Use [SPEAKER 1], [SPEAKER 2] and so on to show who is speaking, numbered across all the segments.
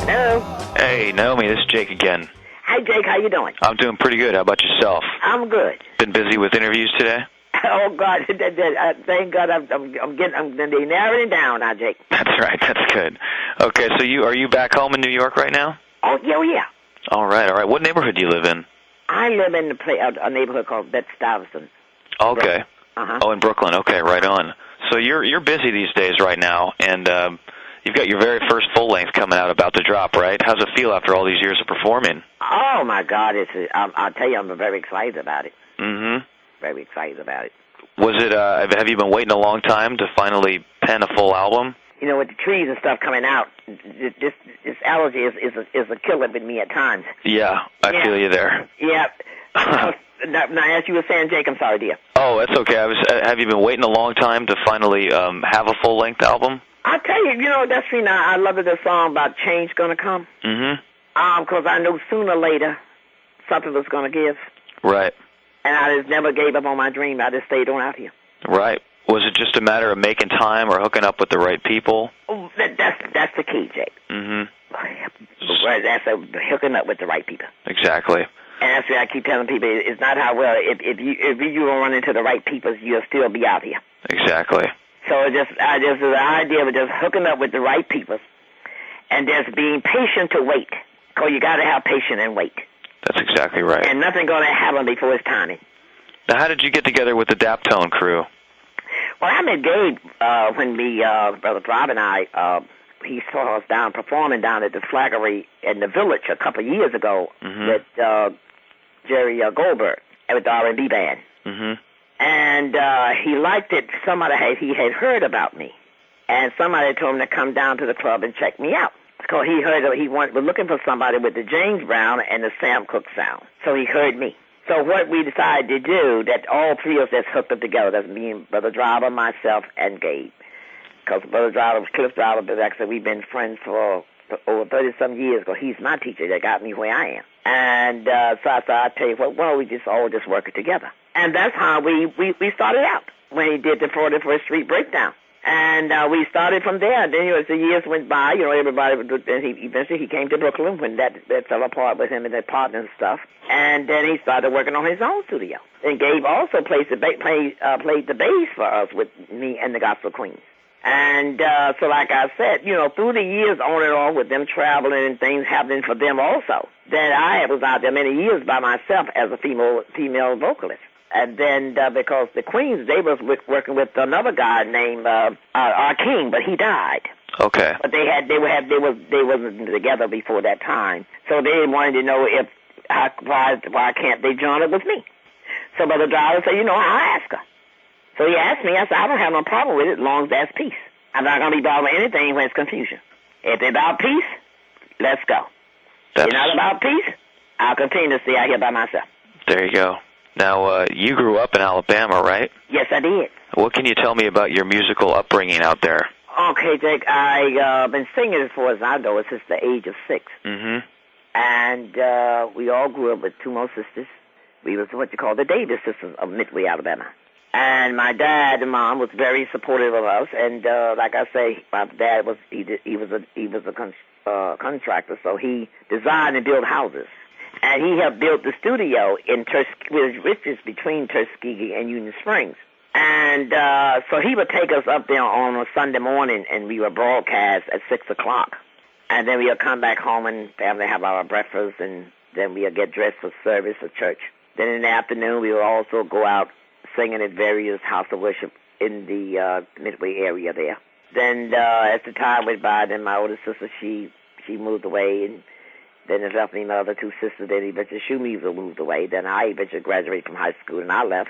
[SPEAKER 1] Hello.
[SPEAKER 2] Hey, Naomi, this is Jake again.
[SPEAKER 1] Hi, Jake. How you doing?
[SPEAKER 2] I'm doing pretty good. How about yourself?
[SPEAKER 1] I'm good.
[SPEAKER 2] Been busy with interviews today?
[SPEAKER 1] Oh God! Thank God, I'm narrowing it down now, Jake.
[SPEAKER 2] That's right. That's good. Okay, so are you back home in New York right now?
[SPEAKER 1] Oh yeah.
[SPEAKER 2] All right. What neighborhood do you live in?
[SPEAKER 1] I live in a neighborhood called Bed-Stuyvesant.
[SPEAKER 2] Okay.
[SPEAKER 1] Uh-huh.
[SPEAKER 2] Oh, in Brooklyn. Okay, right on. So you're busy these days right now, and you've got your very first full length coming out about to drop, right? How's it feel after all these years of performing?
[SPEAKER 1] Oh my God! I'll tell you, I'm very excited about it.
[SPEAKER 2] Mm-hmm.
[SPEAKER 1] Very excited about it.
[SPEAKER 2] Was it? Have you been waiting a long time to finally pen a full album?
[SPEAKER 1] You know, with the trees and stuff coming out, this allergy is a killer with me at times.
[SPEAKER 2] Yeah, I feel you there.
[SPEAKER 1] Yeah. Now, as you were saying, Jake, I'm sorry, dear.
[SPEAKER 2] Oh, that's okay. Have you been waiting a long time to finally have a full-length album?
[SPEAKER 1] I'll tell you, that's I love the song about change gonna come.
[SPEAKER 2] Mm-hmm.
[SPEAKER 1] Because I knew sooner or later something was gonna give.
[SPEAKER 2] Right.
[SPEAKER 1] And I just never gave up on my dream. I just stayed on out here.
[SPEAKER 2] Right. Was it just a matter of making time or hooking up with the right people?
[SPEAKER 1] Oh, that's the key, Jake.
[SPEAKER 2] Mm-hmm.
[SPEAKER 1] That's hooking up with the right people.
[SPEAKER 2] Exactly.
[SPEAKER 1] And that's why I keep telling people, it's not how well, if you don't run into the right people, you'll still be out here.
[SPEAKER 2] Exactly.
[SPEAKER 1] So just the idea of just hooking up with the right people and just being patient to wait. Because you got to have patience and wait.
[SPEAKER 2] That's exactly right.
[SPEAKER 1] And nothing going to happen before it's timing.
[SPEAKER 2] Now, how did you get together with the Daptone crew?
[SPEAKER 1] Well, I met Gabe when Brother Rob and I, he saw us performing down at the Flaggery in the Village a couple of years ago with Jerry Goldberg with the R&B band.
[SPEAKER 2] Mm-hmm.
[SPEAKER 1] And he liked it. He had heard about me, and somebody told him to come down to the club and check me out. Because he heard was looking for somebody with the James Brown and the Sam Cooke sound. So he heard me. So what we decided to do, that all three of us hooked up together. That's me and Brother Driver, myself, and Gabe. Because Brother Driver, Cliff Driver, like I said, we've been friends for over 30-some years. Because he's my teacher that got me where I am. And so I thought, I'd tell you what, why don't we just all just work it together? And that's how we started out when he did the 41st Street Breakdown. And we started from there. And then as the years went by, everybody, and eventually he came to Brooklyn when that fell apart with him and their partner and stuff. And then he started working on his own studio. And Gabe also played the bass for us with me and the Gospel Queens. And so like I said, through the years on and on with them traveling and things happening for them also, then I was out there many years by myself as a female vocalist. And then because the Queens, they was working with another guy named our King, but he died.
[SPEAKER 2] Okay.
[SPEAKER 1] But they wasn't together before that time, so they wanted to know why can't they join it with me? So Brother Driver said, I'll ask her. So he asked me. I said, I don't have no problem with it as long as that's peace. I'm not gonna be bothered with anything when it's confusion. If they're about peace, let's go. If you're not about peace, I'll continue to stay out here by myself.
[SPEAKER 2] There you go. Now, you grew up in Alabama, right?
[SPEAKER 1] Yes, I did.
[SPEAKER 2] What can you tell me about your musical upbringing out there?
[SPEAKER 1] Okay, Jake, I've been singing as far as I know since the age of 6.
[SPEAKER 2] Mm-hmm.
[SPEAKER 1] And we all grew up with 2 more sisters. We was what you call the Davis sisters of Midway, Alabama. And my dad and mom was very supportive of us. And like I say, my dad was a contractor, so he designed and built houses. And he had built the studio which is between Tuskegee and Union Springs. And so he would take us up there on a Sunday morning, and we would broadcast at 6 o'clock. And then we would come back home and family have our breakfast, and then we would get dressed for service for church. Then in the afternoon, we would also go out singing at various house of worship in the Midway area there. Then as the time went by, then my older sister, she moved away, and then it left me my other 2 sisters. Then eventually Shoemaker moved away. Then I eventually graduated from high school, and I left.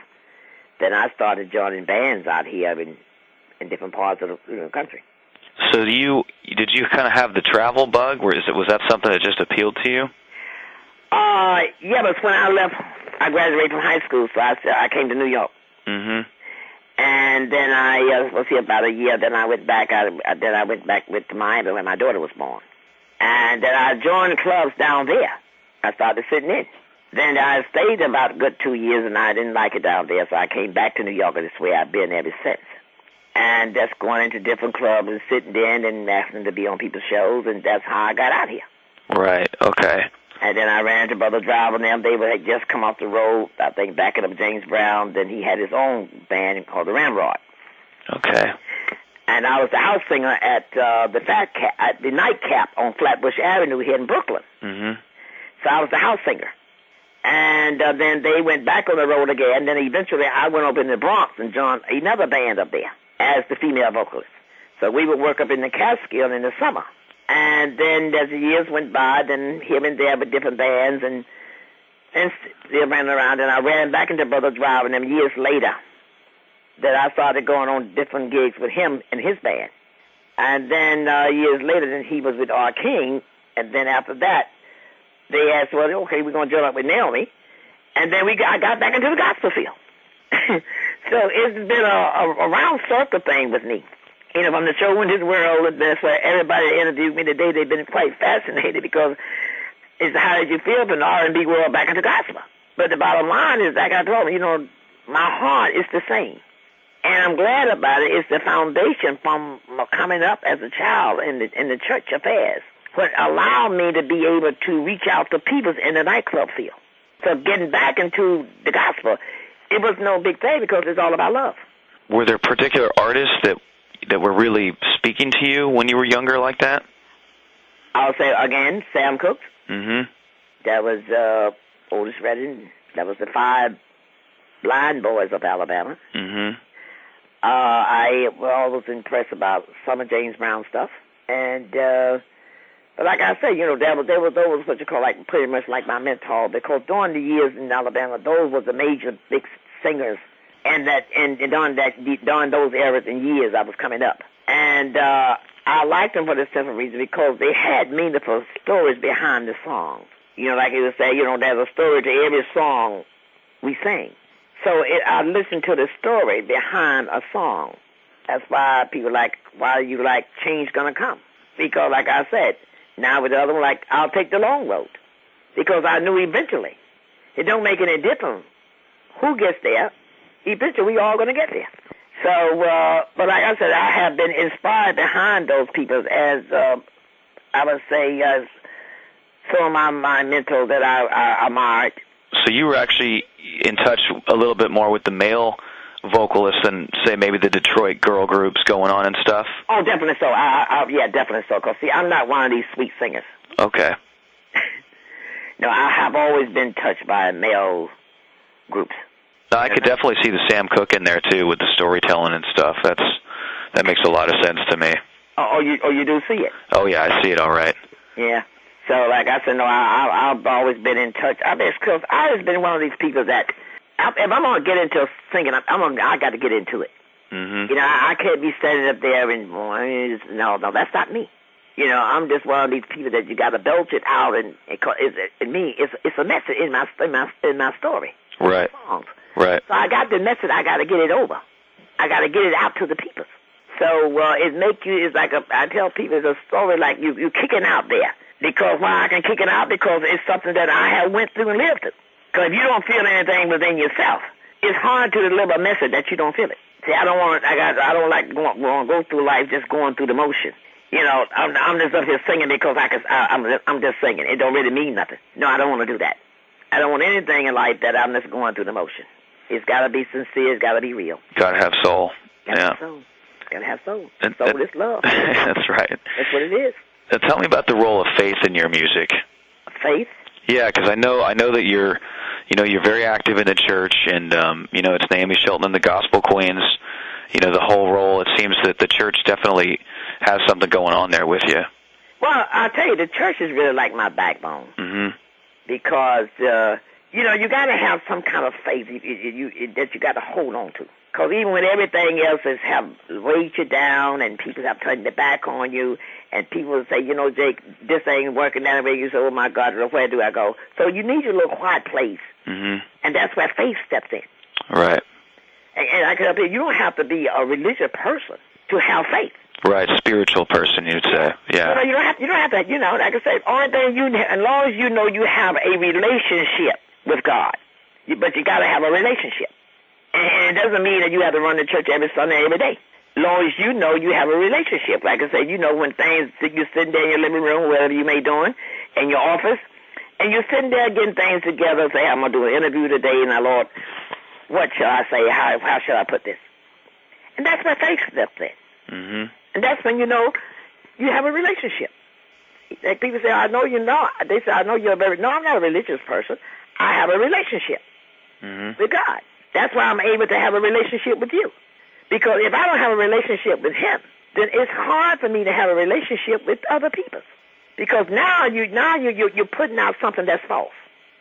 [SPEAKER 1] Then I started joining bands out here in different parts of the country.
[SPEAKER 2] So did you kind of have the travel bug? Was that something that just appealed to you?
[SPEAKER 1] Yeah, but when I left, I graduated from high school, so I came to New York.
[SPEAKER 2] Mm-hmm.
[SPEAKER 1] And then I was here about a year. Then I went back. Then I went back with Miami when my daughter was born. And then I joined clubs down there. I started sitting in. Then I stayed about a good 2 years, and I didn't like it down there, so I came back to New York, and this way I've been ever since. and just going into different clubs and sitting there and asking to be on people's shows, and that's how I got out here.
[SPEAKER 2] Right, okay.
[SPEAKER 1] And then I ran into Brother Driver and them. They had just come off the road, I think, backing up James Brown. Then he had his own band called the Ramrod.
[SPEAKER 2] Okay.
[SPEAKER 1] And I was the house singer at at the Nightcap on Flatbush Avenue here in Brooklyn.
[SPEAKER 2] Mm-hmm.
[SPEAKER 1] So I was the house singer. And then they went back on the road again. Then eventually I went up in the Bronx and joined another band up there as the female vocalist. So we would work up in the Catskill in the summer. And then as the years went by, then him and there with different bands and they ran around. And I ran back into Brother Drive and them years later that I started going on different gigs with him and his band. And then years later, then he was with R. King. And then after that, they asked, well, okay, we're going to join up with Naomi. And then I got back into the gospel field. So it's been a round circle thing with me. You know, from the show in this world, that's where everybody that interviewed me today, they've been quite fascinated because it's how did you feel from the R&B world back into gospel? But the bottom line is, like I told them, you know, my heart is the same. And I'm glad about it. It's the foundation from coming up as a child in the church affairs, what allowed me to be able to reach out to people in the nightclub field. So getting back into the gospel, it was no big thing because it's all about love.
[SPEAKER 2] Were there particular artists that were really speaking to you when you were younger like that?
[SPEAKER 1] I'll say, again, Sam Cooke.
[SPEAKER 2] Mm-hmm.
[SPEAKER 1] That was Otis Redding. That was the 5 Blind Boys of Alabama.
[SPEAKER 2] Mm-hmm.
[SPEAKER 1] I was impressed about some of James Brown stuff. And, but like I said, you know, those what you call like pretty much like my mentor, because during the years in Alabama, those were the major big singers. And during those eras and years I was coming up. And I liked them for the simple reason because they had meaningful stories behind the songs. You know, like you would say, you know, there's a story to every song we sing. So I listened to the story behind a song. That's why people why you like Change Gonna Come. Because like I said, now with the other one, like, I'll take the long road. Because I knew eventually, it don't make any difference who gets there. Eventually, we all going to get there. So, but like I said, I have been inspired behind those people as, I would say, as some of my mentors that I admired.
[SPEAKER 2] So you were actually in touch a little bit more with the male vocalists than, say, maybe the Detroit girl groups going on and stuff?
[SPEAKER 1] Oh, definitely so. Yeah, definitely so. Because, see, I'm not one of these sweet singers.
[SPEAKER 2] Okay.
[SPEAKER 1] No, I have always been touched by male groups.
[SPEAKER 2] No, I could definitely see the Sam Cooke in there, too, with the storytelling and stuff. That makes a lot of sense to me.
[SPEAKER 1] Oh, you do see it?
[SPEAKER 2] Oh, yeah, I see it all right.
[SPEAKER 1] Yeah. So, like I said, no, I've always been in touch. I've been one of these people that, if I'm going to get into singing, I got to get into it.
[SPEAKER 2] Mm-hmm.
[SPEAKER 1] You know, I can't be standing up there and, no, that's not me. You know, I'm just one of these people that you got to belch it out, and it's a message in my story.
[SPEAKER 2] Right.
[SPEAKER 1] Songs.
[SPEAKER 2] Right.
[SPEAKER 1] So I got the message. I got to get it over. I got to get it out to the people. So it's like I tell people it's a story like you kicking out there. Because why I can kick it out? Because it's something that I have went through and lived through. Because if you don't feel anything within yourself, it's hard to deliver a message that you don't feel it. See, I don't like go through life just going through the motion. You know, I'm just up here singing because I'm just singing. It don't really mean nothing. No, I don't want to do that. I don't want anything in life that I'm just going through the motion. It's got to be sincere. It's got to be real.
[SPEAKER 2] Got to have soul.
[SPEAKER 1] Gotta have soul. Soul is love.
[SPEAKER 2] That's right.
[SPEAKER 1] That's what it is.
[SPEAKER 2] Tell me about the role of faith in your music.
[SPEAKER 1] Faith?
[SPEAKER 2] Yeah, because I know that you're very active in the church, and it's Naomi Shelton and the Gospel Queens. You know, the whole role. It seems that the church definitely has something going on there with you.
[SPEAKER 1] Well, I'll tell you, the church is really like my backbone.
[SPEAKER 2] Mm-hmm.
[SPEAKER 1] Because you got to have some kind of faith that you got to hold on to. Because even when everything else have weighed you down and people have turned their back on you, and people say, Jake, this ain't working that way, you say, oh, my God, where do I go? So you need your little quiet place.
[SPEAKER 2] Mm-hmm.
[SPEAKER 1] And that's where faith steps in.
[SPEAKER 2] Right.
[SPEAKER 1] And I can tell you, you don't have to be a religious person to have faith.
[SPEAKER 2] Right, spiritual person, you'd say. Yeah.
[SPEAKER 1] You don't have to, like I said, only thing as long as you know you have a relationship with God. But you got to have a relationship. And it doesn't mean that you have to run to church every Sunday, every day. As long as you know you have a relationship. Like I said, you know when things, you're sitting there in your living room, whatever you may doing, in your office, and you're sitting there getting things together, say, I'm going to do an interview today, and Lord, what shall I say? How shall I put this? And that's my faith step there.
[SPEAKER 2] Mm-hmm.
[SPEAKER 1] And that's when you know you have a relationship. Like people say, I know you're not. They say, I know you're no, I'm not a religious person. I have a relationship with God. That's why I'm able to have a relationship with you. Because if I don't have a relationship with him, then it's hard for me to have a relationship with other people. Because now you're putting out something that's false.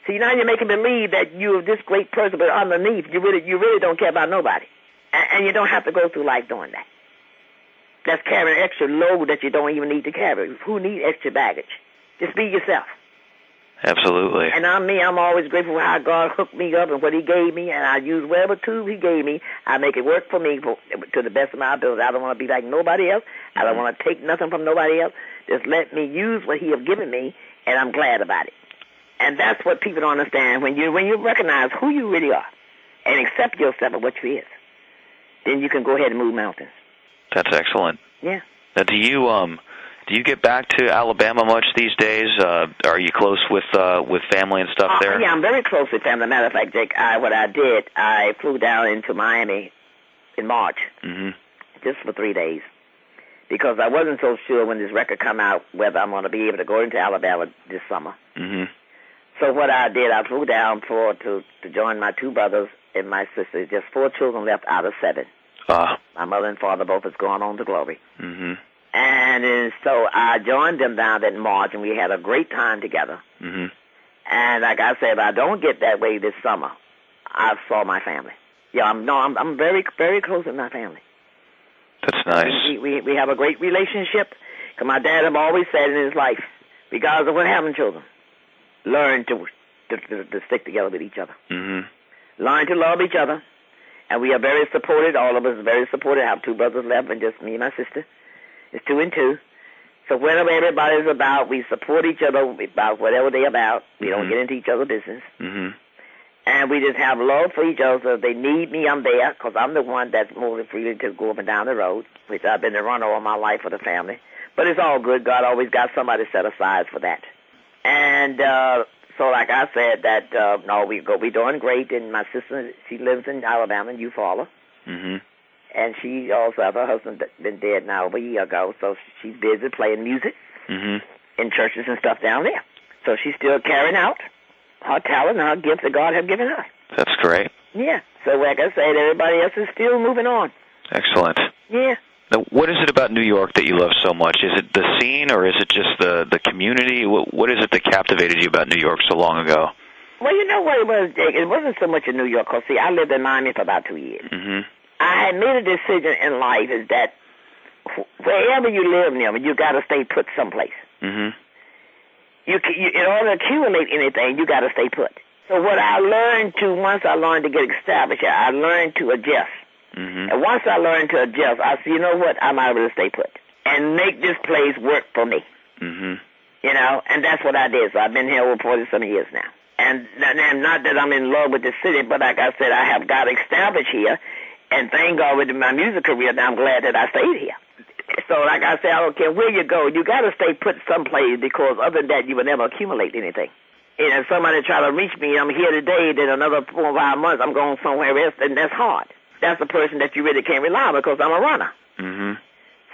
[SPEAKER 1] See, now you're making believe that you're this great person, but underneath you really don't care about nobody. And you don't have to go through life doing that. That's carrying an extra load that you don't even need to carry. Who needs extra baggage? Just be yourself.
[SPEAKER 2] Absolutely.
[SPEAKER 1] And I'm always grateful for how God hooked me up and what he gave me, and I use whatever tool he gave me. I make it work for me to the best of my ability. I don't want to be like nobody else. I don't want to take nothing from nobody else. Just let me use what he has given me, and I'm glad about it. And that's what people don't understand. When you recognize who you really are and accept yourself for what you is, then you can go ahead and move mountains.
[SPEAKER 2] That's excellent.
[SPEAKER 1] Yeah.
[SPEAKER 2] Now, do you get back to Alabama much these days? Are you close with family and stuff there?
[SPEAKER 1] Yeah, I'm very close with family. Matter of fact, Jake, I flew down into Miami in March, just for 3 days, because I wasn't so sure when this record come out whether I'm going to be able to go into Alabama this summer. So what I did, I flew down to join my 2 brothers and my sister. Just 4 children left out of 7. My mother and father both has gone on to glory. And so I joined them down in March, and we had a great time together. And like I said, if I don't get that way this summer, I saw my family. Yeah, I'm very, very close with my family.
[SPEAKER 2] That's nice.
[SPEAKER 1] We have a great relationship. Because my dad have always said in his life, regardless of what happened, children, learn to stick together with each other. Learn to love each other. And we are very supported. All of us are very supported. I have 2 brothers left and just me and my sister. It's 2 and 2. So whatever everybody's about, we support each other about whatever they're about. We don't get into each other's business. And we just have love for each other. So if they need me, I'm there, because I'm the one that's moving freely to go up and down the road, which I've been the runner all my life for the family. But it's all good. God always got somebody set aside for that. And so like I said, that we're doing great. And my sister, she lives in Alabama, in Eufaula. And she also has her husband been dead now over a year ago, so she's busy playing music in churches and stuff down there. So she's still carrying out her talent and her gifts that God has given her.
[SPEAKER 2] That's great.
[SPEAKER 1] Yeah. So like I said, everybody else is still moving on.
[SPEAKER 2] Excellent.
[SPEAKER 1] Yeah.
[SPEAKER 2] Now, what is it about New York that you love so much? Is it the scene, or is it just the community? What is it that captivated you about New York so long ago?
[SPEAKER 1] Well, you know what it was, Jake? It wasn't so much in New York, because, see, I lived in Miami for about 2 years. I had made a decision in life is that wherever you live near, you got to stay put someplace. You, in order to accumulate anything, you got to stay put. So what I learned once I learned to get established, I learned to adjust. And once I learned to adjust, I said, you know what, I'm able to stay put and make this place work for me. You know, and that's what I did. So I've been here over 40-some years now. And not that I'm in love with the city, but like I said, I have got established here. And thank God with my music career, now I'm glad that I stayed here. So like I said, I don't care where you go, you got to stay put someplace, because other than that, you will never accumulate anything. And if somebody try to reach me, I'm here today, then another 4 or 5 months, I'm going somewhere else, and that's hard. That's a person that you really can't rely on, because I'm a runner.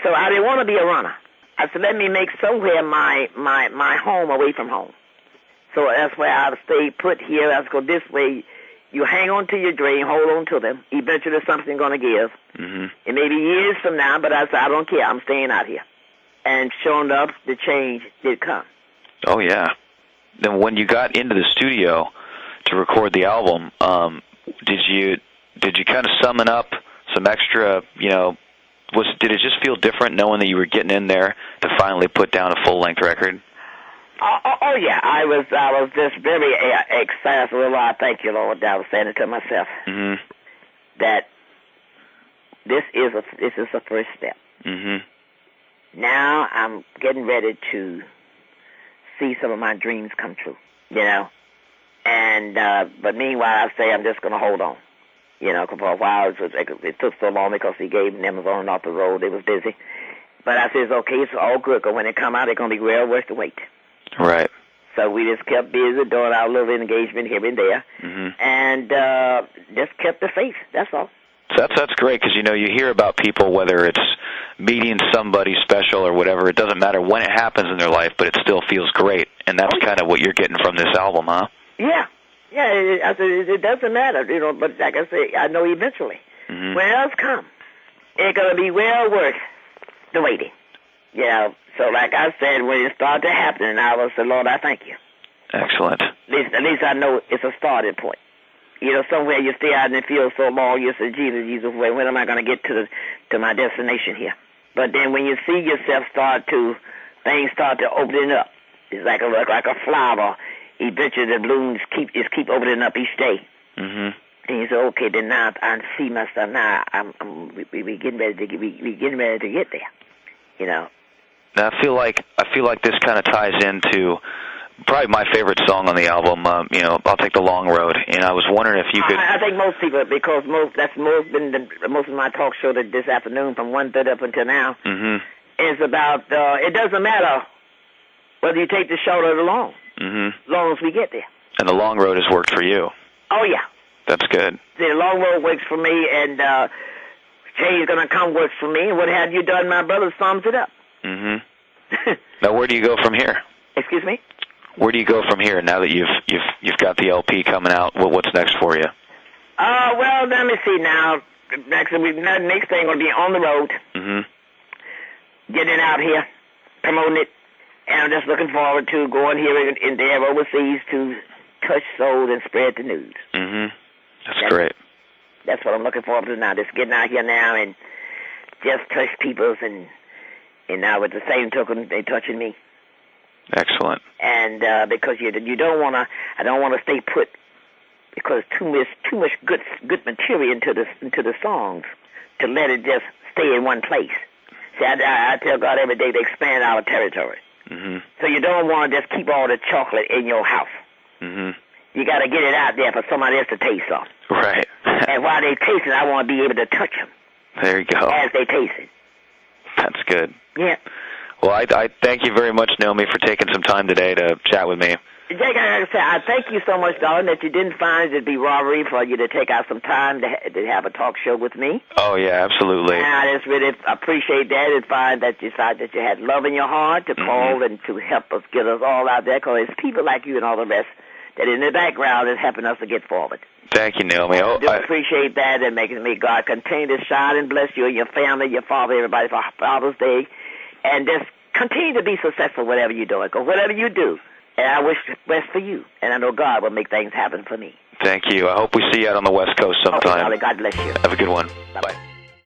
[SPEAKER 1] So I didn't want to be a runner. I said, let me make somewhere my home away from home. So that's why I stayed put here. I go this way. You hang on to your dream, hold on to them. Eventually something's going to give. It may be years from now, but I said, I don't care. I'm staying out here. And sure enough, the change did come.
[SPEAKER 2] Oh, yeah. Then when you got into the studio to record the album, did you kind of summon up some extra, you know, did it just feel different knowing that you were getting in there to finally put down a full-length record?
[SPEAKER 1] Oh yeah, I was just very excited. Well, I thank you, Lord. I was saying it to myself that this is a first step. Now I'm getting ready to see some of my dreams come true. You know, and but meanwhile, I say I'm just going to hold on. You know, 'cause for a while it took so long because he gave them on off the road. They was busy. But I said, okay, it's all good, 'cause when they come out, it's going to be well worth the wait.
[SPEAKER 2] Right.
[SPEAKER 1] So we just kept busy doing our little engagement here and there, and just kept the faith. That's all.
[SPEAKER 2] So that's great, because, you know, you hear about people, whether it's meeting somebody special or whatever, it doesn't matter when it happens in their life, but it still feels great. And that's kind of what you're getting from this album, huh?
[SPEAKER 1] Yeah. Yeah, I said, it doesn't matter, you know, but like I say, I know eventually, when it does come, it's going to be well worth the waiting. You know, so like I said, when it started to happen, I was the Lord, I thank you.
[SPEAKER 2] Excellent.
[SPEAKER 1] At least I know it's a starting point. You know, somewhere you stay out and it feels so long, you say, Jesus, when am I going to get to my destination here? But then when you see yourself things start to opening up, it's like a flower. Eventually the blooms keep opening up each day. And you say, okay, then now I see myself. Now we getting ready to get there. You know.
[SPEAKER 2] Now I feel like this kind of ties into probably my favorite song on the album. You know, I'll Take the Long Road, and I was wondering if you could.
[SPEAKER 1] I think most people, because most of my talk show this afternoon from 1:30 up until now is about. It doesn't matter whether you take the short or the long, as long as we get there.
[SPEAKER 2] And the long road has worked for you.
[SPEAKER 1] Oh yeah,
[SPEAKER 2] that's good.
[SPEAKER 1] See, the long road works for me, and change is gonna come works for me. And what have you done, my brother? Sums it up.
[SPEAKER 2] Now, where do you go from here?
[SPEAKER 1] Excuse me?
[SPEAKER 2] Where do you go from here now that you've got the LP coming out? What's next for you?
[SPEAKER 1] Well, let me see now. Next thing going to be on the road, getting it out here, promoting it, and I'm just looking forward to going here in there overseas to touch souls and spread the news.
[SPEAKER 2] That's great.
[SPEAKER 1] That's what I'm looking forward to now. Just getting out here now and just touch people's and now with the same token, they touching me.
[SPEAKER 2] Excellent.
[SPEAKER 1] And because you don't want to, I don't want to stay put, because too much good material into the songs to let it just stay in one place. See, I tell God every day to expand our territory. So you don't want to just keep all the chocolate in your house. You got to get it out there for somebody else to taste some.
[SPEAKER 2] Right.
[SPEAKER 1] And while they taste it, I want to be able to touch them.
[SPEAKER 2] There you go.
[SPEAKER 1] As they taste it.
[SPEAKER 2] That's good.
[SPEAKER 1] Yeah.
[SPEAKER 2] Well, I thank you very much, Naomi, for taking some time today to chat with me.
[SPEAKER 1] Jake, I say, I thank you so much, darling, that you didn't find it'd be robbery for you to take out some time to have a talk show with me.
[SPEAKER 2] Oh, yeah, absolutely.
[SPEAKER 1] And I just really appreciate that and find that you had love in your heart to call and to help us get us all out there, because it's people like you and all the rest that in the background is helping us to get forward.
[SPEAKER 2] Thank you, Naomi.
[SPEAKER 1] I do appreciate that, and may God continue to shine and bless you and your family, your father, everybody for Father's Day, and just continue to be successful whatever you're doing, because whatever you do, and I wish the best for you, and I know God will make things happen for me.
[SPEAKER 2] Thank you. I hope we see you out on the West Coast sometime.
[SPEAKER 1] Okay, God bless you.
[SPEAKER 2] Have a good one. Bye-bye.